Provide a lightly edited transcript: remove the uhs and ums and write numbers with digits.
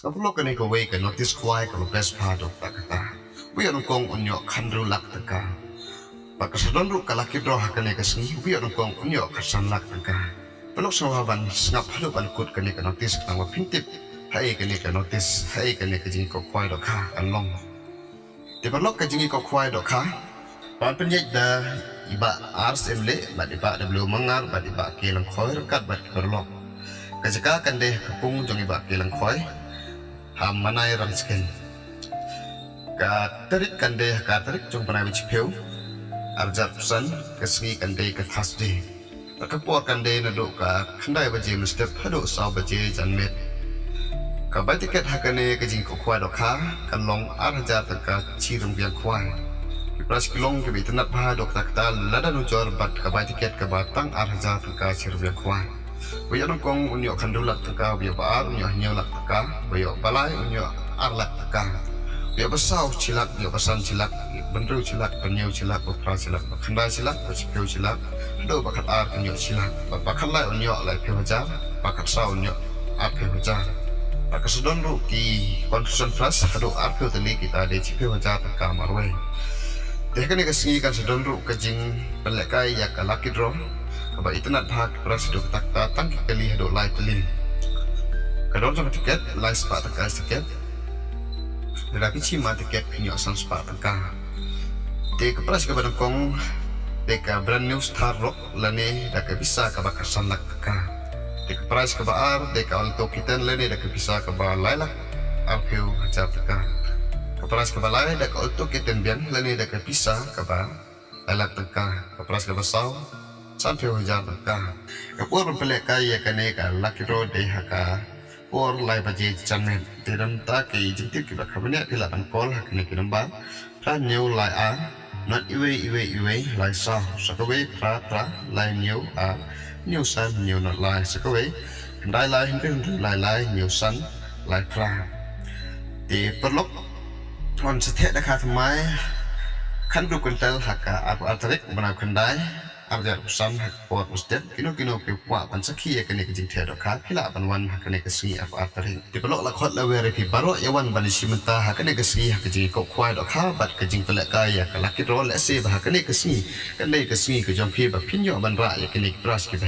Kapulok kani ko way ka notice kway ka best part of takata. We are kong unyo kandru lak taka. Pagkasadon ru kalaki bro hakane kasni we are kong unyo kasan lak taka. Pelok sawaban ngap haluban kut kani ka notice kang pintip. Hai kani ka notice, hai kani ka jingi ko kway do ka anlong. Di pelok ka jingi ko kway do ka. Pan penyek da iba ars emle ba iba da belum mengar ba iba kelang khoy rekat ba perlok. Kajaka kande kapung jong iba kelang khoy. Ham manai ransken. Ka tarik kande ka tarik jong panai bichpeu. Arjat san kasngi kande ka thasde. Kapur kande na do ka khandai baje mustep hado saw baje janmet. Ka bai tiket hakane ka jing ko khwai do kha kan long arjat ka chirum biang khwai. Pras kilong ke bitanat bha dok takta ladan ucor bat ka bai tiket ka batang arjat ka chirum biang khwai. Bayo nong kong unyo kandulak taka bayo baar unyo nyolak taka bayo balai unyo arlak taka bayo basau cilak bayo basan cilak benru cilak penyau cilak bapra cilak bakhandai cilak bachipeu cilak do bakat ar unyo cilak bakat lai unyo lai pewajar bakat sa unyo ar pewajar bakat sedon ru ki confusion plus hado ar peu tali kita de chipeu wajar taka marwai tehkan ni kasingi kan sedon ru kajing pelekai yak laki dro Kaba internet bahag pras do takta tang kali hado lai peli. Kadon sama tiket lai spa taka tiket. Tetapi cima tiket nyo san spa taka. Te kapras ka badangkong te ka brand new star rock lane da ka bisa ka bakasan lak taka. Te kapras ka baar te ka alto kiten lane da ka bisa ka ba lailak arpeu hajar taka. Kapras ka balai da ka alto kiten bian lane da ka bisa ka ba lailak taka. Kapras ka basaw sampai hujan ka kapur pelek kaya kane ka laki ro de haka por lai baje chamen tiram ta ki jintip ki bakhamne ki laban kol hakne ki namba pra new lai a not iwe lai sa sakawe pra lai new a new san new not lai sakawe dai lai hindu lai new san lai pra ti perlok on sethe da kha thamai khan du kuntal haka aku atarik bana khandai Arjat usan hak pot mustep kino ke puak pan sakhi ya kene kijing thea dokha phila pan wan hak kene kasngi apa ataring di pelok la khot la were phi baro yawan ban simenta hak kene kasngi hak kijing ko khwai dokha bat kijing pelak ka ya kala kitro le se ba kene kasngi ke jom phi ba phinyo ban ra ya kene pras ki ba